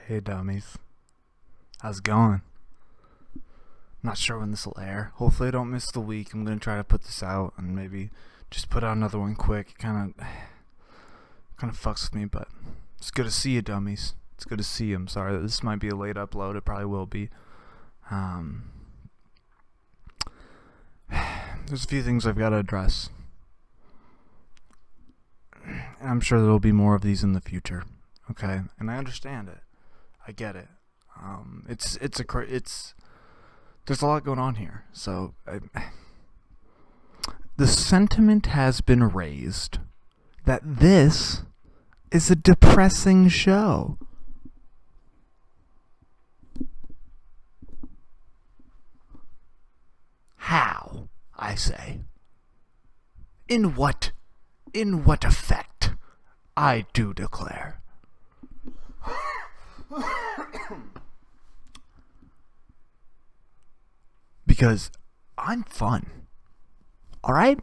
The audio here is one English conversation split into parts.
Hey dummies, how's it going? Not sure when this will air. Hopefully I don't miss the week. I'm gonna try to put this out and maybe just put out another one quick. It kind of fucks with me, but it's good to see you, dummies. It's good to see you. I'm sorry that this might be a late upload. It probably will be. Um, there's a few things I've got to address, and I'm sure there'll be more of these in the future. Okay, and I understand it. I get it. There's a lot going on here. So the sentiment has been raised that this is a depressing show. How, I say? In what effect? I do declare. Because I'm fun. Alright?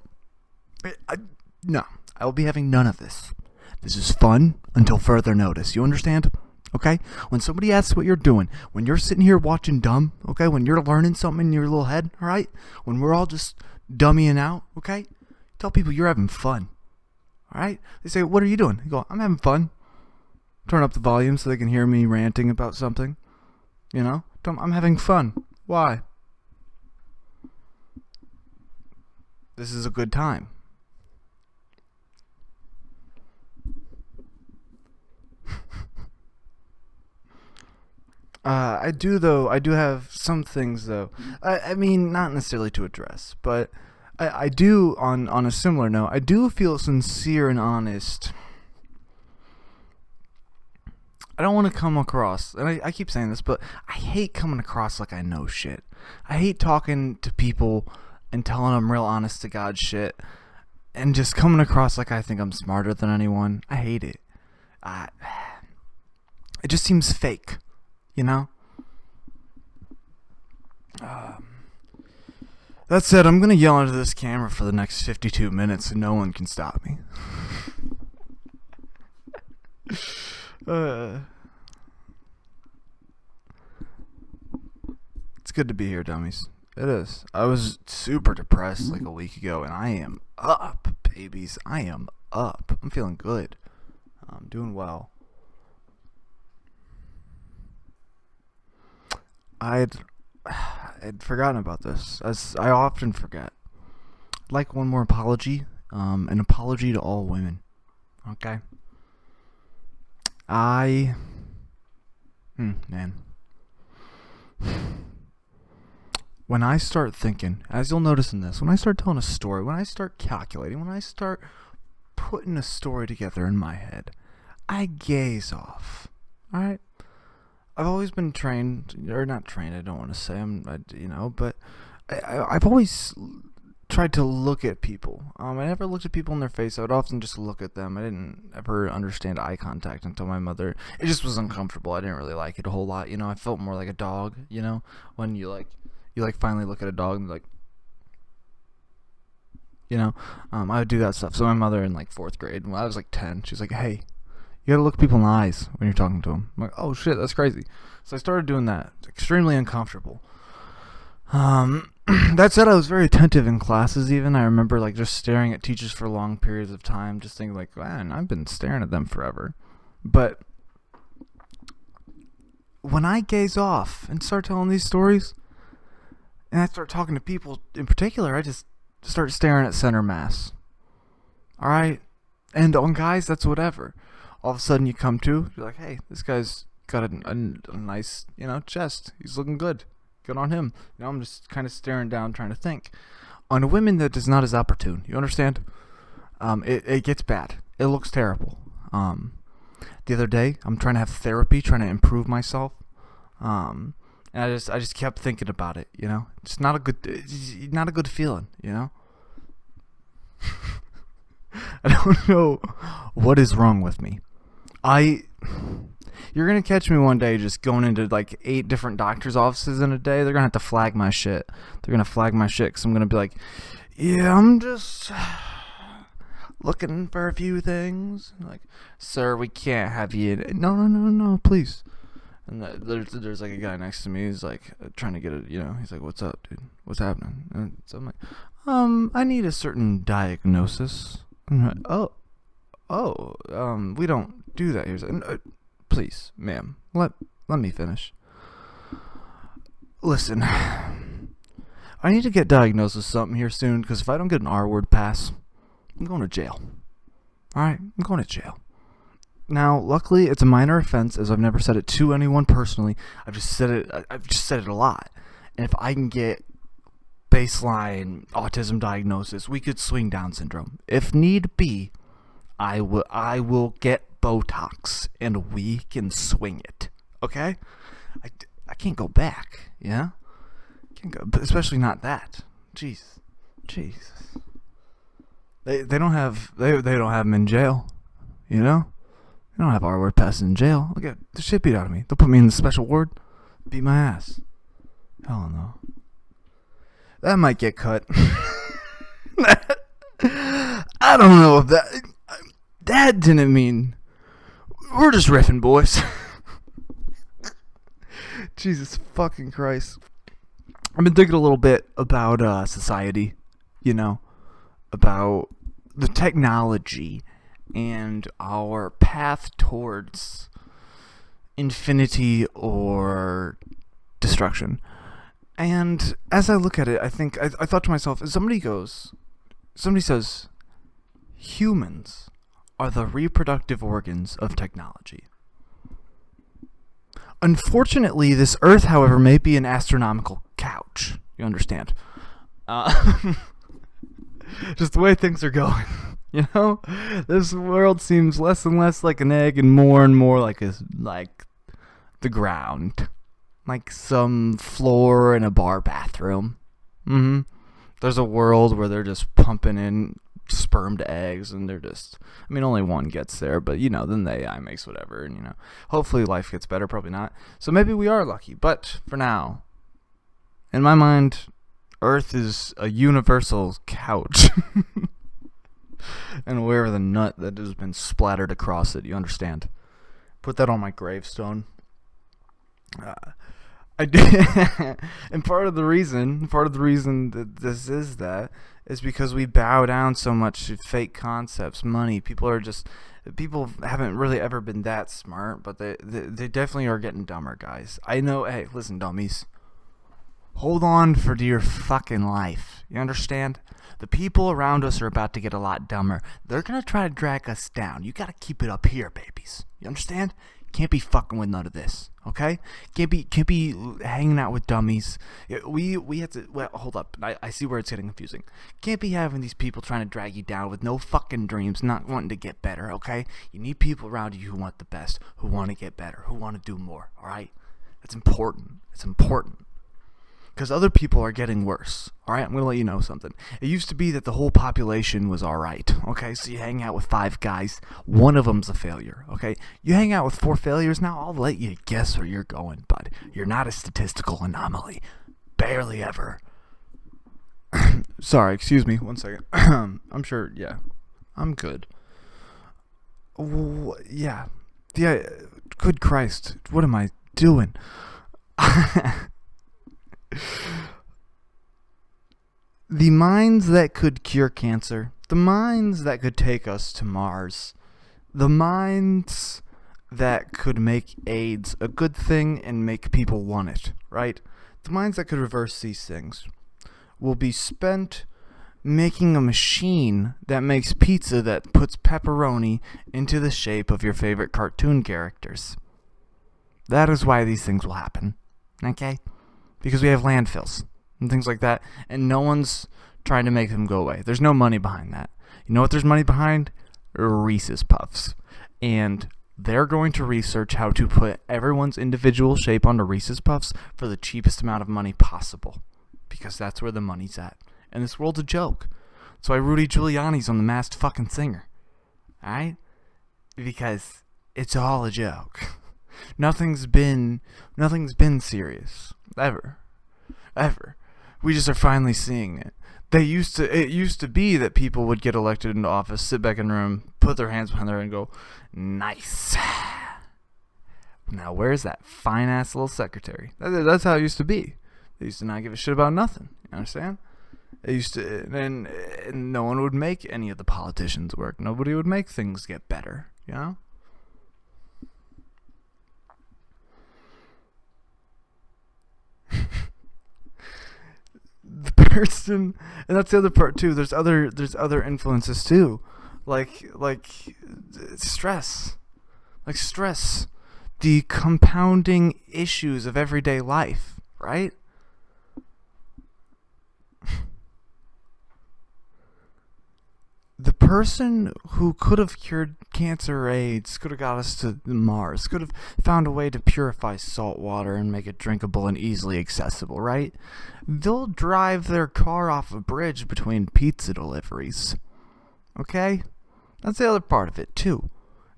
No, I will be having none of this. This is fun until further notice. You understand? Okay? When somebody asks what you're doing, when you're sitting here watching dumb, okay? When you're learning something in your little head, alright? When we're all just dummying out, okay? Tell people you're having fun. Alright? They say, what are you doing? You go, I'm having fun. Turn up the volume so they can hear me ranting about something. You know? I'm having fun. Why? This is a good time. I do have some things though. I mean, not necessarily to address, but I do, on a similar note, I do feel sincere and honest. I don't want to come across, and I keep saying this, but I hate coming across like I know shit. I hate talking to people and telling them real honest to God shit, and just coming across like I think I'm smarter than anyone. I hate it. It just seems fake, you know? That said, I'm gonna yell into this camera for the next 52 minutes and no one can stop me. It's good to be here, dummies. It is. I was super depressed like a week ago, and I am up, babies. I am up. I'm feeling good. I'm doing well. I'd forgotten about this, as I often forget. I'd like one more apology. An apology to all women. Okay? Man. When I start thinking, as you'll notice in this, when I start telling a story, when I start calculating, when I start putting a story together in my head, I gaze off. Alright? I've always been trained, or not trained, I don't want to say, but I've always tried to look at people. I never looked at people in their face. I would often just look at them. I didn't ever understand eye contact until my mother. It just was uncomfortable. I didn't really like it a whole lot. I felt more like a dog, when you finally look at a dog and like, I would do that stuff. So my mother in like 4th grade, when I was like 10, she's like, hey, you gotta look people in the eyes when you're talking to them. I'm like, oh shit, that's crazy. So I started doing that. It's extremely uncomfortable. That said, I was very attentive in classes even. I remember like just staring at teachers for long periods of time, just thinking like, man, I've been staring at them forever. But when I gaze off and start telling these stories, and I start talking to people in particular, I just start staring at center mass. Alright? And on guys, that's whatever. All of a sudden you come to, you're like, hey, this guy's got a nice, chest. He's looking good. Good on him. I'm just kind of staring down, trying to think. On women, that is not as opportune. You understand? It gets bad. It looks terrible. The other day, I'm trying to have therapy, trying to improve myself. And I just kept thinking about it. It's not a good feeling. I don't know what is wrong with me. You're gonna catch me one day just going into like 8 different doctor's offices in a day. They're gonna have to flag my shit. They're gonna flag my shit because I'm gonna be like, yeah, I'm just looking for a few things. Like, sir, we can't have you. No, please. And there's like a guy next to me who's like trying to get it, he's like, "What's up, dude? What's happening?" And so I'm like, I need a certain diagnosis. And I'm like, we don't do that here. Please, ma'am, let me finish. Listen, I need to get diagnosed with something here soon, because if I don't get an R-word pass, I'm going to jail. Alright, I'm going to jail. Now, luckily, it's a minor offense, as I've never said it to anyone personally. I've just said it a lot. And if I can get baseline autism diagnosis, we could swing Down syndrome. If need be, I will get Botox, and we can swing it. Okay? I can't go back, yeah? Can't go, especially not that. Jesus. They don't have them in jail, They don't have R-word passes in jail. They'll get the shit beat out of me. They'll put me in the special ward, beat my ass. Hell no. That might get cut. I don't know if that didn't mean. We're just riffing, boys. Jesus fucking Christ. I've been thinking a little bit about society, about the technology and our path towards infinity or destruction. And as I look at it, I think I thought to myself, if somebody says, humans are the reproductive organs of technology. Unfortunately, this Earth, however, may be an astronomical couch. You understand? Just the way things are going. This world seems less and less like an egg and more like the ground, like some floor in a bar bathroom. There's a world where they're just pumping in sperm to eggs, and they're just, only one gets there, but then the AI makes whatever, and hopefully life gets better. Probably not. So maybe we are lucky, but for now, in my mind, Earth is a universal couch. And aware of the nut that has been splattered across it. You understand? Put that on my gravestone. I did. And part of the reason that this is because we bow down so much to fake concepts, money. People haven't really ever been that smart, but they definitely are getting dumber, guys. I know. Hey, listen, dummies. Hold on for dear fucking life. You understand? The people around us are about to get a lot dumber. They're going to try to drag us down. You got to keep it up here, babies. You understand? Can't be fucking with none of this, okay? Can't be hanging out with dummies. We have to. Well, hold up. I see where it's getting confusing. Can't be having these people trying to drag you down with no fucking dreams, not wanting to get better, okay? You need people around you who want the best, who want to get better, who want to do more, all right? That's important. It's important. Because other people are getting worse. Alright, I'm going to let you know something. It used to be that the whole population was alright. Okay, so you hang out with 5 guys. One of them's a failure. Okay, you hang out with 4 failures. Now I'll let you guess where you're going, bud. You're not a statistical anomaly. Barely ever. Sorry, excuse me. 1 second. I'm sure, yeah. I'm good. Yeah. Good Christ. What am I doing? The minds that could cure cancer, the minds that could take us to Mars, the minds that could make AIDS a good thing and make people want it, right? The minds that could reverse these things will be spent making a machine that makes pizza that puts pepperoni into the shape of your favorite cartoon characters. That is why these things will happen, okay? Because we have landfills and things like that, and no one's trying to make them go away. There's no money behind that. You know what there's money behind? Reese's Puffs. And they're going to research how to put everyone's individual shape onto Reese's Puffs for the cheapest amount of money possible. Because that's where the money's at. And this world's a joke. That's why Rudy Giuliani's on The Masked fucking Singer. Alright? Because it's all a joke. Nothing's been serious. Ever. We just are finally seeing it. It used to be that people would get elected into office, sit back in a room, put their hands behind their head and go, nice. Now where's that fine ass little secretary? That's how it used to be. They used to not give a shit about nothing. You understand? They used to, and no one would make any of the politicians work. Nobody would make things get better. You know? The person, and that's the other part too. There's other influences too, like stress, the compounding issues of everyday life, right? The person who could have cured cancer or AIDS, could have got us to Mars, could have found a way to purify salt water and make it drinkable and easily accessible, right? They'll drive their car off a bridge between pizza deliveries. Okay? That's the other part of it, too.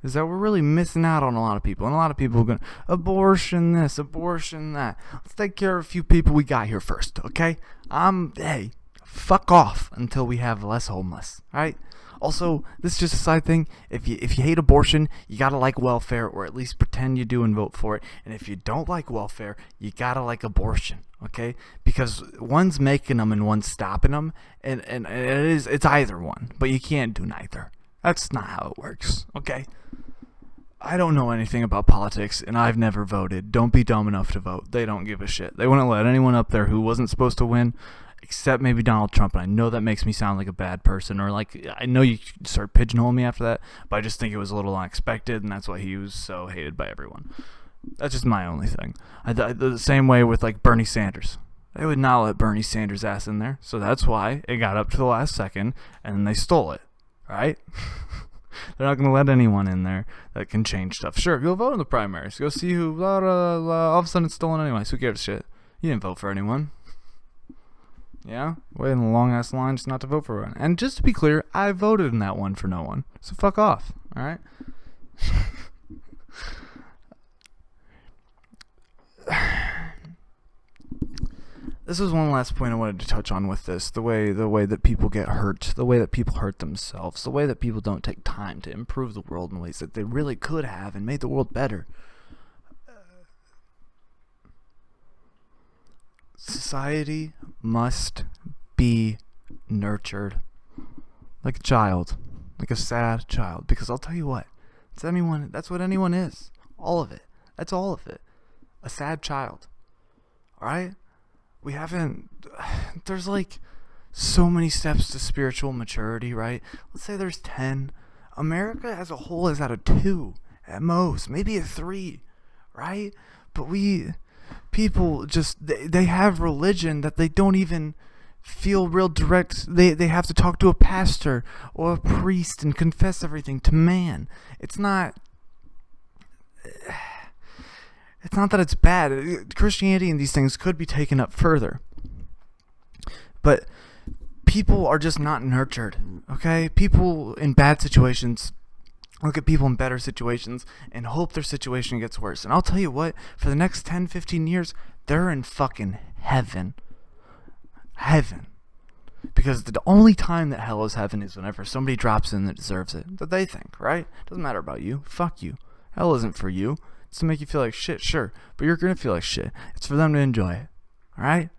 Is that we're really missing out on a lot of people. And a lot of people are going, abortion this, abortion that. Let's take care of a few people we got here first, okay? Hey, fuck off until we have less homeless, right? Also, this is just a side thing. If you hate abortion, you gotta like welfare, or at least pretend you do and vote for it. And if you don't like welfare, you gotta like abortion, okay? Because one's making them and one's stopping them, and it's either one, but you can't do neither. That's not how it works, okay? I don't know anything about politics, and I've never voted. Don't be dumb enough to vote. They don't give a shit. They wouldn't let anyone up there who wasn't supposed to win, except maybe Donald Trump. And I know that makes me sound like a bad person, or like, I know you start pigeonholing me after that, but I just think it was a little unexpected, and that's why he was so hated by everyone. That's just my only thing. The same way with like Bernie Sanders. They would not let Bernie Sanders' ass in there, so that's why it got up to the last second, and then they stole it, right? They're not going to let anyone in there that can change stuff. Sure, go vote in the primaries. Go see who, blah, blah, blah. All of a sudden it's stolen anyways. Who gives a shit? You didn't vote for anyone. Yeah? Waiting in a long-ass line just not to vote for one. And just to be clear, I voted in that one for no one. So fuck off, alright? This is one last point I wanted to touch on with this. The way that people get hurt. The way that people hurt themselves. The way that people don't take time to improve the world in ways that they really could have and made the world better. Society must be nurtured like a child, like a sad child. Because I'll tell you what, that's what anyone is. All of it. That's all of it. A sad child. Alright? There's like so many steps to spiritual maturity, right? Let's say there's 10. America as a whole is at a 2 at most, maybe a 3, right? But people just, they have religion that they don't even feel real direct. They have to talk to a pastor or a priest and confess everything to man. It's not that it's bad. Christianity and these things could be taken up further. But people are just not nurtured, okay? People in bad situations look at people in better situations and hope their situation gets worse. And I'll tell you what, for the next 10, 15 years, they're in fucking heaven. Heaven. Because the only time that hell is heaven is whenever somebody drops in that deserves it. That they think, right? Doesn't matter about you. Fuck you. Hell isn't for you. It's to make you feel like shit, sure. But you're going to feel like shit. It's for them to enjoy it. Alright?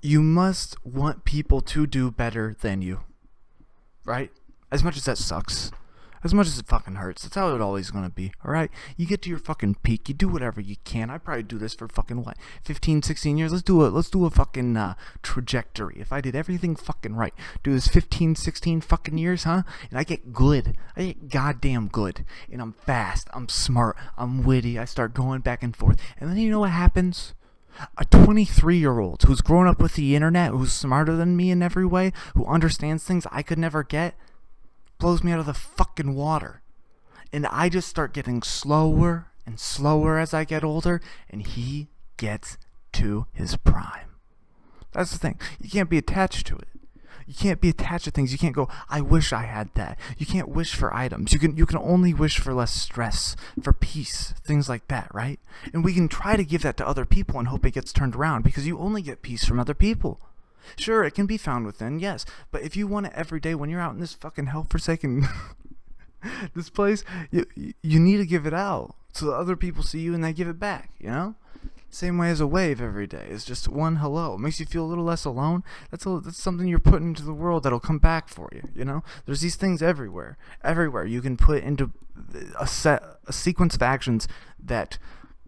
You must want people to do better than you. Right? As much as that sucks. As much as it fucking hurts. That's how it always going to be. Alright? You get to your fucking peak. You do whatever you can. I probably do this for fucking what? 15, 16 years? Let's do a fucking trajectory. If I did everything fucking right. Do this 15, 16 fucking years, huh? And I get good. I get goddamn good. And I'm fast. I'm smart. I'm witty. I start going back and forth. And then you know what happens? A 23-year-old who's grown up with the internet, who's smarter than me in every way, who understands things I could never get, blows me out of the fucking water. And I just start getting slower and slower as I get older, and he gets to his prime. That's the thing. You can't be attached to it. You can't be attached to things. You can't go, I wish I had that. You can't wish for items. You can only wish for less stress, for peace, things like that, right? And we can try to give that to other people and hope it gets turned around, because you only get peace from other people. Sure, it can be found within, yes. But if you want it every day when you're out in this fucking hell-forsaken This place, you need to give it out so that other people see you and they give it back, you know? Same way as a wave every day. It's just one hello. It makes you feel a little less alone. That's something you're putting into the world that'll come back for you, you know? There's these things everywhere. Everywhere you can put into a sequence of actions that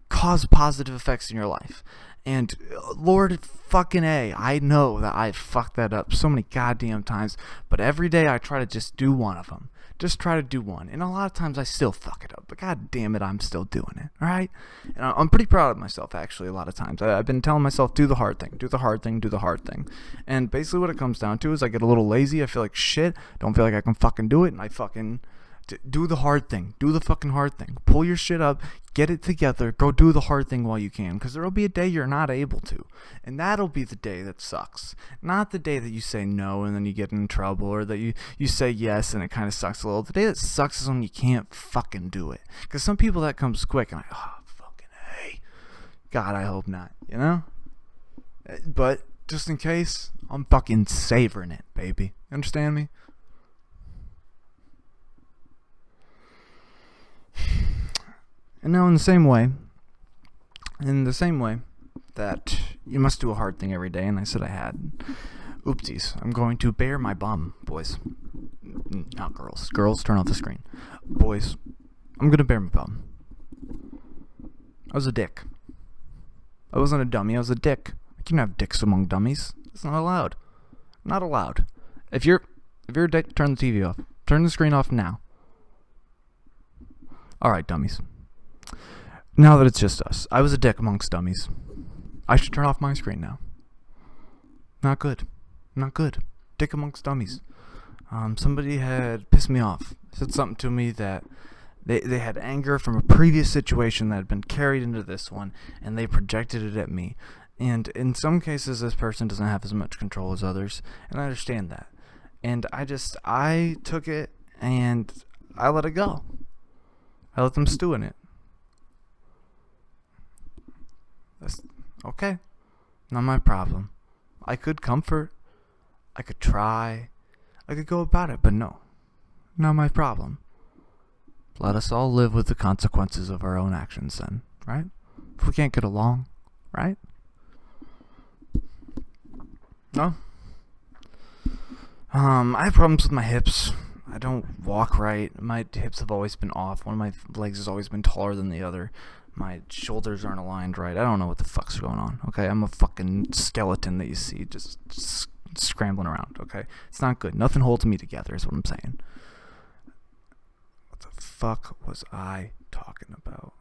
cause positive effects in your life. And Lord fucking A, I know that I fucked that up so many goddamn times, but every day I try to just do one of them. Just try to do one. And a lot of times I still fuck it up, but god damn it, I'm still doing it, alright? And I'm pretty proud of myself, actually, a lot of times. I've been telling myself, do the hard thing, do the hard thing, do the hard thing. And basically what it comes down to is I get a little lazy, I feel like shit, don't feel like I can fucking do it, and I fucking do the hard thing. Do the fucking hard thing. Pull your shit up. Get it together. Go do the hard thing while you can. Because there will be a day you're not able to. And that'll be the day that sucks. Not the day that you say no and then you get in trouble. Or that you say yes and it kind of sucks a little. The day that sucks is when you can't fucking do it. Because some people that comes quick. And fucking hey. God, I hope not. You know? But just in case, I'm fucking savoring it, baby. Understand me? And now in the same way that you must do a hard thing every day, and I said I had, oopsies, I'm going to bare my bum, boys. Not girls. Girls, turn off the screen. Boys, I'm going to bare my bum. I was a dick. I wasn't a dummy, I was a dick. You can have dicks among dummies. It's not allowed. Not allowed. If you're a dick, turn the TV off. Turn the screen off now. Alright, dummies. Now that it's just us, I was a dick amongst dummies. I should turn off my screen now. Not good. Not good. Dick amongst dummies. Somebody had pissed me off. Said something to me that they had anger from a previous situation that had been carried into this one, and they projected it at me. And in some cases, this person doesn't have as much control as others, and I understand that. And I took it, and I let it go. I let them stew in it. That's okay. Not my problem. I could comfort. I could try. I could go about it, but no. Not my problem. Let us all live with the consequences of our own actions then, right? If we can't get along, right? No. I have problems with my hips. I don't walk right. My hips have always been off. One of my legs has always been taller than the other. My shoulders aren't aligned right. I don't know what the fuck's going on, okay? I'm a fucking skeleton that you see just scrambling around, okay? It's not good. Nothing holds me together is what I'm saying. What the fuck was I talking about?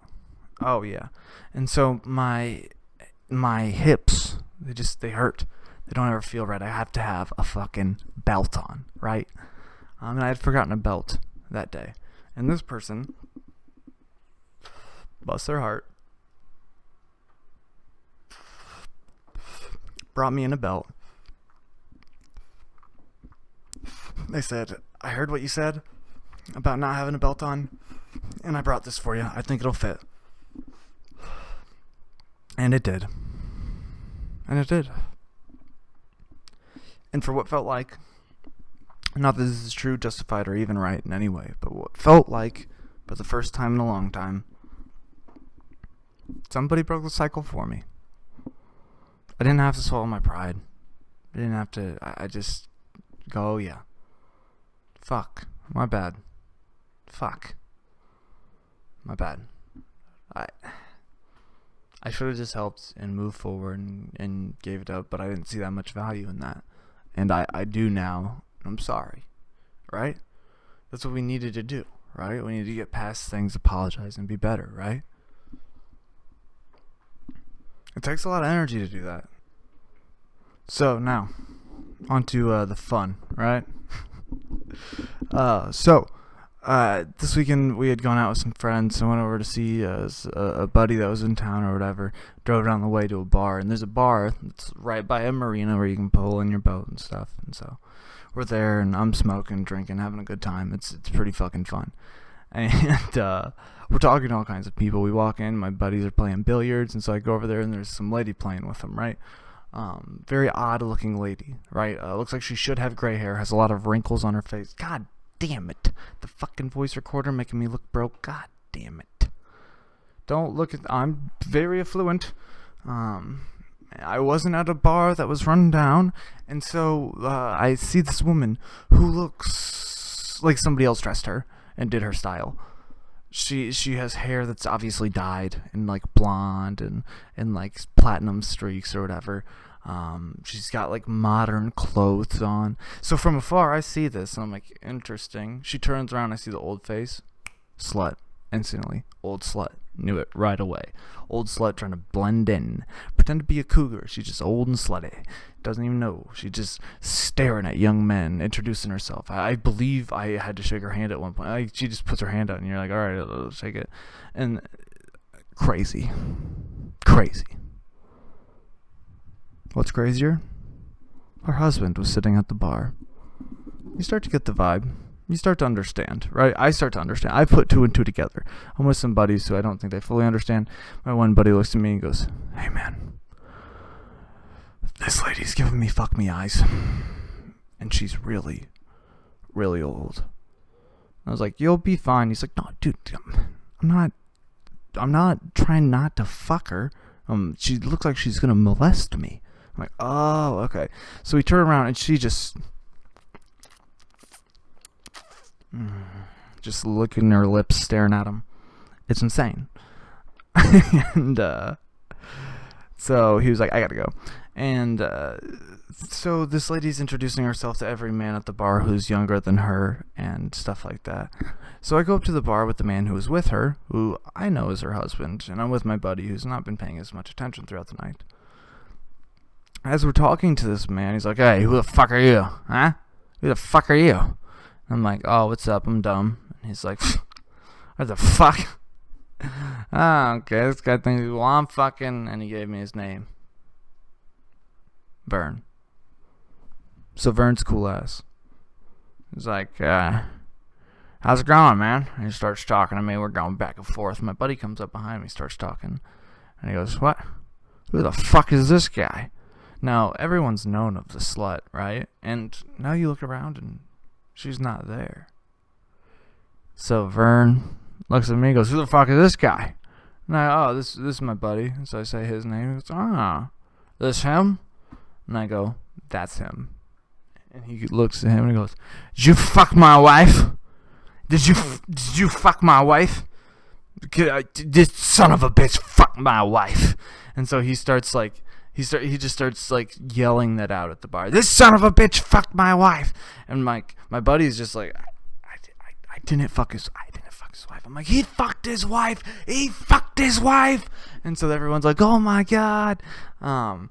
Oh, yeah. And so my hips, they hurt. They don't ever feel right. I have to have a fucking belt on, right? And I had forgotten a belt that day. And this person, bless their heart, brought me in a belt. They said, I heard what you said about not having a belt on, and I brought this for you. I think it'll fit. And it did. And it did. And for what felt like, not that this is true, justified, or even right in any way, but what felt like, for the first time in a long time, somebody broke the cycle for me. I didn't have to swallow my pride. I didn't have to, I just go, oh yeah. Fuck. My bad. Fuck. My bad. I should have just helped and moved forward and gave it up, but I didn't see that much value in that. And I do now. I'm sorry. Right? That's what we needed to do. Right? We need to get past things, apologize, and be better. Right? It takes a lot of energy to do that. So now, on to the fun, right? This weekend we had gone out with some friends and went over to see a buddy that was in town or whatever. Drove down the way to a bar, and there's a bar that's right by a marina where you can pull in your boat and stuff. And so we're there, and I'm smoking, drinking, having a good time. It's pretty fucking fun. And we're talking to all kinds of people. We walk in, my buddies are playing billiards, and so I go over there, and there's some lady playing with them, right? Very odd looking lady, right? Looks like she should have gray hair, has a lot of wrinkles on her face. God damn it. The fucking voice recorder making me look broke. God damn it. Don't look at... I'm very affluent. I wasn't at a bar that was run down. And so I see this woman who looks like somebody else dressed her and did her style. She has hair that's obviously dyed in like blonde and like platinum streaks or whatever. She's got like modern clothes on. So from afar I see this and I'm like, interesting. She turns around, I see the old face. Slut. Instantly. Old slut. Knew it right away. Old slut trying to blend in. Pretend to be a cougar. She's just old and slutty. Doesn't even know. She's just staring at young men, introducing herself. I believe I had to shake her hand at one point. She just puts her hand out and you're like, alright, I'll shake it. And crazy. Crazy. What's crazier? Her husband was sitting at the bar. You start to get the vibe. You start to understand, right? I start to understand. I put two and two together. I'm with some buddies who I don't think they fully understand. My one buddy looks at me and goes, hey man, this lady's giving me fuck me eyes. And she's really, really old. I was like, you'll be fine. He's like, no, dude, I'm not trying not to fuck her. She looks like she's gonna molest me. I'm like, oh, okay. So we turn around and she just licking her lips, staring at him. It's insane. And so he was like, I gotta go. And so this lady's introducing herself to every man at the bar who's younger than her and stuff like that. So I go up to the bar with the man who was with her, who I know is her husband, and I'm with my buddy who's not been paying as much attention throughout the night. As we're talking to this man, he's like, hey, who the fuck are you? Huh? Who the fuck are you? I'm like, oh, what's up? I'm dumb. And he's like, what the fuck? Oh, okay, this guy thinks, well, I'm fucking, and he gave me his name. Vern. So Vern's cool ass. He's like, how's it going, man? And he starts talking to me. We're going back and forth. My buddy comes up behind me, starts talking. And he goes, what? Who the fuck is this guy? Now, everyone's known of the slut, right? And now you look around and she's not there. So Vern looks at me and goes, who the fuck is this guy? And this is my buddy. And so I say his name. He goes, this him? And I go, that's him. And he looks at him and he goes, did you fuck my wife? Did you fuck my wife? This son of a bitch fucked my wife. And so he starts like, he just starts like yelling that out at the bar. This son of a bitch fucked my wife. And my buddy's just like, I didn't fuck his wife. I'm like, he fucked his wife. He fucked his wife. And so everyone's like, oh my god. And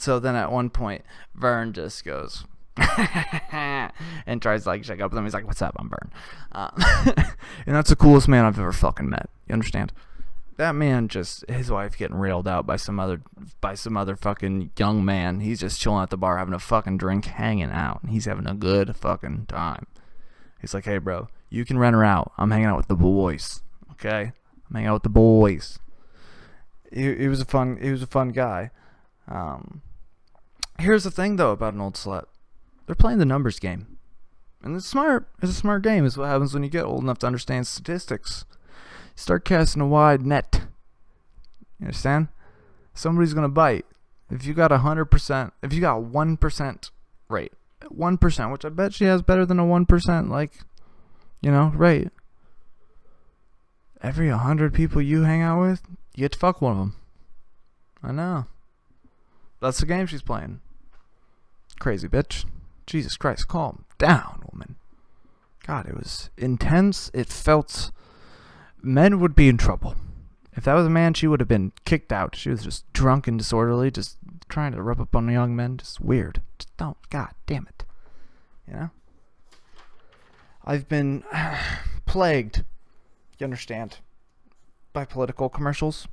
so then at one point, Vern just goes and tries to like shake up with him. He's like, what's up? I'm Vern. And that's the coolest man I've ever fucking met. You understand? That man just, his wife getting railed out by some other fucking young man. He's just chilling at the bar having a fucking drink, hanging out. And he's having a good fucking time. He's like, hey bro, you can rent her out. I'm hanging out with the boys. Okay? I'm hanging out with the boys. He was a fun guy. Here's the thing though about an old slut. They're playing the numbers game. And it's smart. It's a smart game. It's what happens when you get old enough to understand statistics. You start casting a wide net. You understand? Somebody's gonna bite. If you got 100%, if you got 1% rate, 1%, which I bet she has better than a 1%, rate. Every 100 people you hang out with, you get to fuck one of them. I know. That's the game she's playing. Crazy bitch. Jesus Christ, calm down, woman. God, it was intense. It felt... Men would be in trouble. If that was a man, she would have been kicked out. She was just drunk and disorderly, just trying to rub up on young men. Just weird. Just don't. God damn it. You know? I've been plagued, you understand, by political commercials.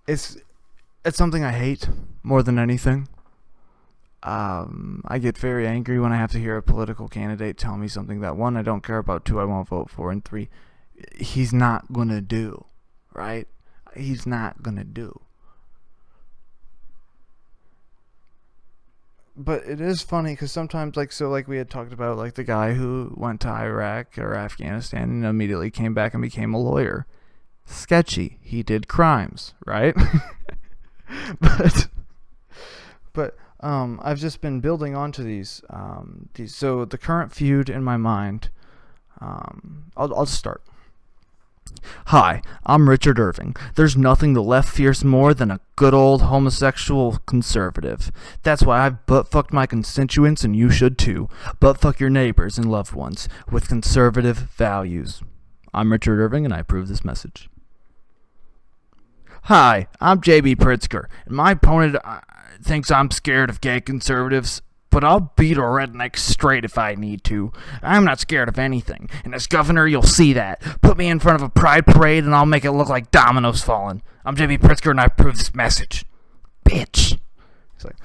It's something I hate more than anything. I get very angry when I have to hear a political candidate tell me something that, one, I don't care about, two, I won't vote for, and three, he's not gonna do, right? He's not gonna do. but it is funny because sometimes, like we had talked about, like the guy who went to Iraq or Afghanistan and immediately came back and became a lawyer. Sketchy. He did crimes, right? but I've just been building onto these. So the current feud in my mind. I'll start. Hi, I'm Richard Irving. There's nothing the left fears more than a good old homosexual conservative. That's why I've butt-fucked my constituents, and you should too. Butt-fuck your neighbors and loved ones with conservative values. I'm Richard Irving, and I approve this message. Hi, I'm J.B. Pritzker, and my opponent thinks I'm scared of gay conservatives, but I'll beat a redneck straight if I need to. I'm not scared of anything, and as governor, you'll see that. Put me in front of a pride parade, and I'll make it look like dominoes falling. I'm J.B. Pritzker, and I approve this message. Bitch. It's like,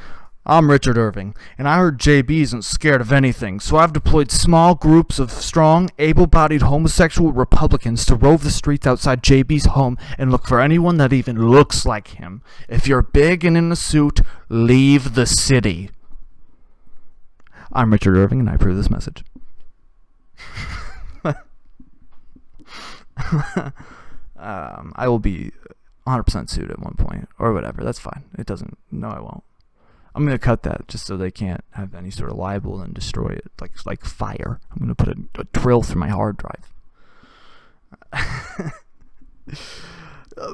I'm Richard Irving, and I heard JB isn't scared of anything, so I've deployed small groups of strong, able-bodied homosexual Republicans to rove the streets outside JB's home and look for anyone that even looks like him. If you're big and in a suit, leave the city. I'm Richard Irving, and I approve this message. I will be 100% sued at one point, or whatever. That's fine. It doesn't. No, I won't. I'm going to cut that just so they can't have any sort of libel and destroy it like fire. I'm going to put a drill through my hard drive.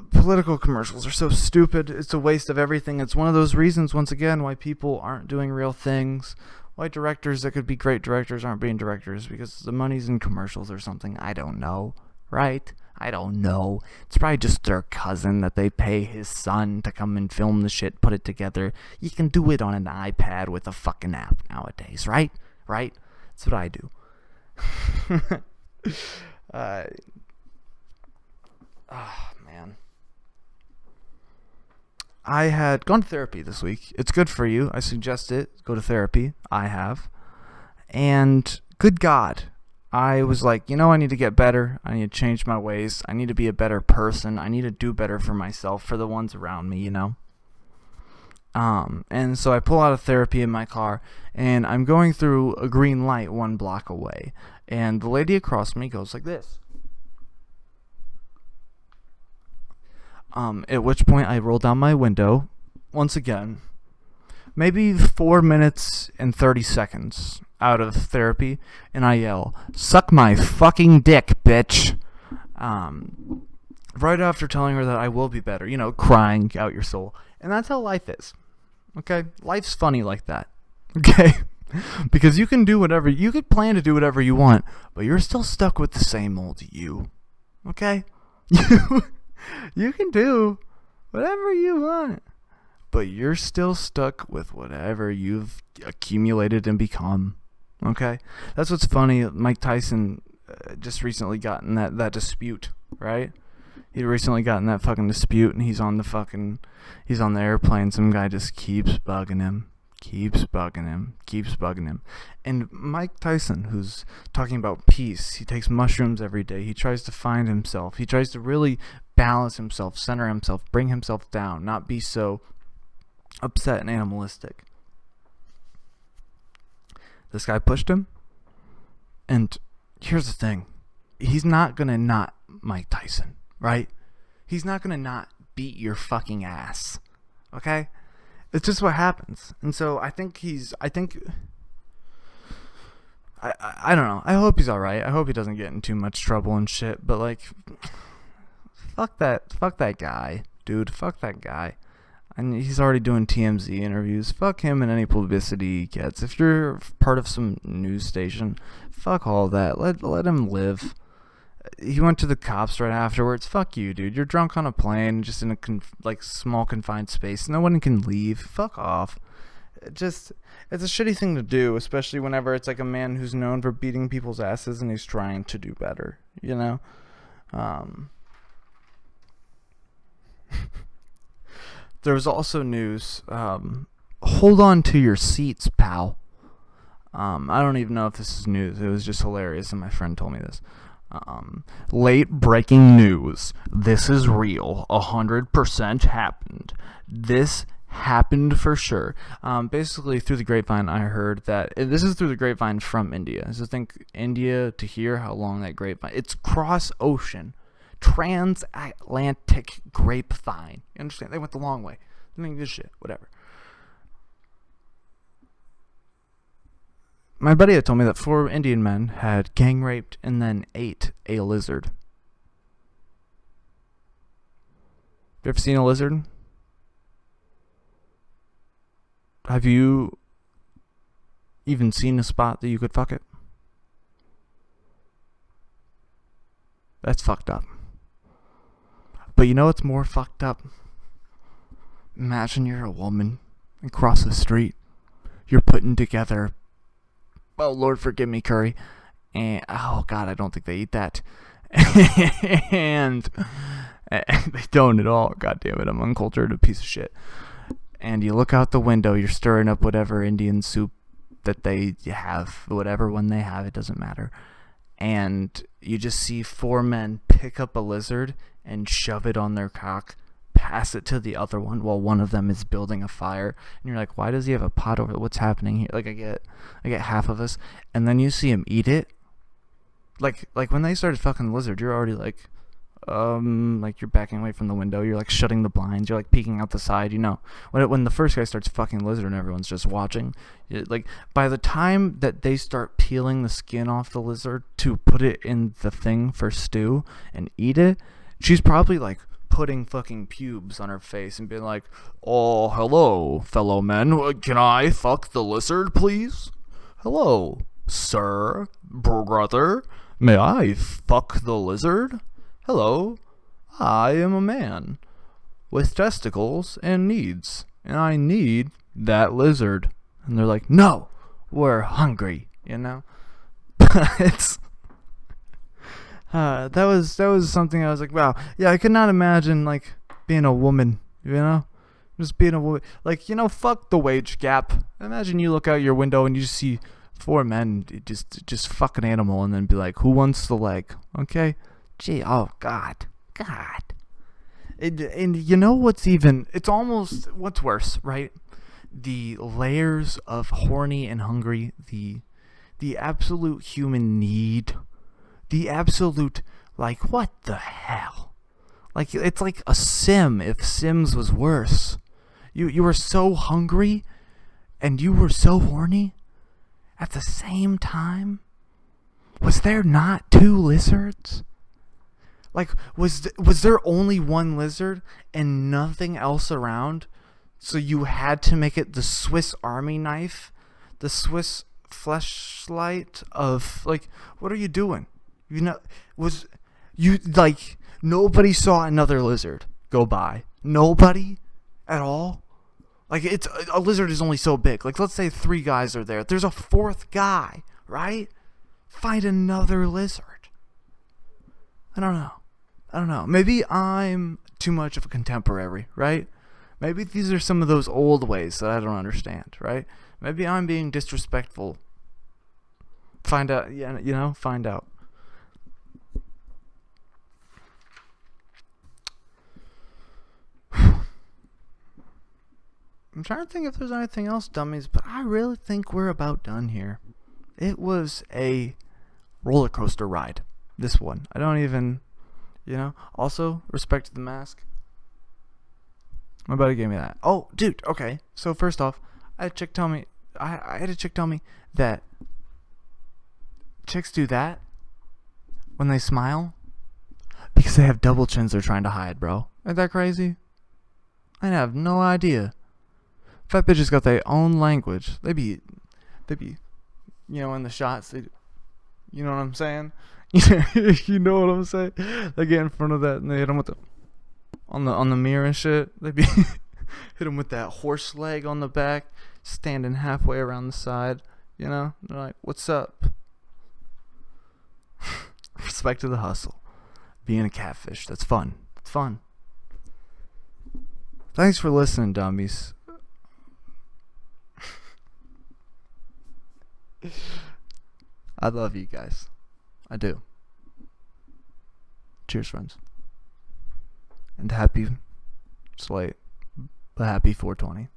Political commercials are so stupid. It's a waste of everything. It's one of those reasons, once again, why people aren't doing real things. Why directors that could be great directors aren't being directors, because the money's in commercials or something. I don't know. Right? I don't know. It's probably just their cousin that they pay his son to come and film the shit, put it together. You can do it on an iPad with a fucking app nowadays, right? Right? That's what I do. Man. I had gone to therapy this week. It's good for you. I suggest it. Go to therapy. I have. And good God. I was like, I need to get better. I need to change my ways. I need to be a better person. I need to do better for myself, for the ones around me, And so I pull out of therapy in my car, and I'm going through a green light 1 block away. And the lady across me goes like this. At which point I roll down my window, once again, maybe 4 minutes and 30 seconds out of therapy, and I yell, "Suck my fucking dick, bitch!" Right after telling her that I will be better, crying out your soul. And that's how life is, okay? Life's funny like that, okay? Because you can plan to do whatever you want, but you're still stuck with the same old you, okay? You can do whatever you want, but you're still stuck with whatever you've accumulated and become. Okay? That's what's funny. Mike Tyson just recently got in that dispute, right? He recently got in that fucking dispute, and he's on the airplane. Some guy just keeps bugging him. And Mike Tyson, who's talking about peace, he takes mushrooms every day. He tries to find himself. He tries to really balance himself, center himself, bring himself down, not be so upset and animalistic. This guy pushed him, and here's the thing. He's not gonna not Mike Tyson, right? He's not gonna not beat your fucking ass, okay? It's just what happens. And so I don't know. I hope he's alright. I hope he doesn't get in too much trouble and shit, but fuck that guy, dude. Fuck that guy. And he's already doing TMZ interviews. Fuck him and any publicity he gets. If you're part of some news station, fuck all that. Let him live. He went to the cops right afterwards. Fuck you, dude. You're drunk on a plane, just in a small confined space. No one can leave. Fuck off. It's a shitty thing to do, especially whenever it's a man who's known for beating people's asses and he's trying to do better. There was also news. Hold on to your seats, pal. I don't even know if this is news. It was just hilarious, and my friend told me this. Late breaking news. This is real. 100% happened. This happened for sure. Basically, through the grapevine, I heard that this is through the grapevine from India. So think India to hear how long that grapevine. It's cross ocean, transatlantic grapevine. You understand? They went the long way. They didn't give a shit. Whatever. My buddy had told me that 4 Indian men had gang raped and then ate a lizard. You ever seen a lizard? Have you even seen a spot that you could fuck it? That's fucked up. But you know what's more fucked up? Imagine you're a woman and cross the street. You're putting together, oh Lord forgive me, curry. And oh God, I don't think they eat that. and they don't at all. God damn it, I'm uncultured, a piece of shit. And you look out the window, you're stirring up whatever Indian soup that they have, whatever one they have, it doesn't matter. And you just see 4 men pick up a lizard and shove it on their cock, pass it to the other one while one of them is building a fire. And you're like, why does he have a pot over? What's happening here? Like I get half of us, and then you see him eat it. Like when they started fucking the lizard, you're already like you're backing away from the window, you're like shutting the blinds, you're like peeking out the side, you know. When the first guy starts fucking the lizard and everyone's just watching, like by the time that they start peeling the skin off the lizard to put it in the thing for stew and eat it, she's probably like putting fucking pubes on her face and being like, oh hello fellow men, can I fuck the lizard please? Hello sir, brother, may I fuck the lizard? Hello, I am a man with testicles and needs, and I need that lizard. And they're like, no, we're hungry, you know? It's that was something I was like, wow, yeah, I could not imagine like being a woman, you know? Just being a woman, like, you know, fuck the wage gap. Imagine you look out your window and you just see 4 men just fuck an animal and then be like, who wants the leg? Okay? Gee, oh God. And you know what's what's worse, right? The layers of horny and hungry, the absolute human need, the absolute, like, what the hell? Like, it's like a Sim if Sims was worse. You were so hungry and you were so horny at the same time. Was there not 2 lizards? Like, was there only 1 lizard and nothing else around? So you had to make it the Swiss Army knife, the Swiss fleshlight of, like, what are you doing? You know, nobody saw another lizard go by. Nobody at all. Like, it's a lizard is only so big. Like, let's say 3 guys are there. There's a 4th guy, right? Find another lizard. I don't know. Maybe I'm too much of a contemporary, right? Maybe these are some of those old ways that I don't understand, right? Maybe I'm being disrespectful. Find out, yeah, you know, find out. I'm trying to think if there's anything else, dummies, but I really think we're about done here. It was a roller coaster ride, this one. I don't even... You know, also, respect to the mask. My buddy gave me that. Oh, dude, okay. So first off, I had a chick tell me that chicks do that when they smile because they have double chins they're trying to hide, bro. Ain't that crazy? I have no idea. Fat bitches got their own language. They be, you know, in the shots, you know what I'm saying? You know what I'm saying? They get in front of that and they hit them with on the mirror and shit. They be hit them with that horse leg on the back, standing halfway around the side. You know, they're like, "What's up?" Respect to the hustle. Being a catfish, that's fun. It's fun. Thanks for listening, dummies. I love you guys. I do. Cheers, friends. And happy. It's late. a happy 420.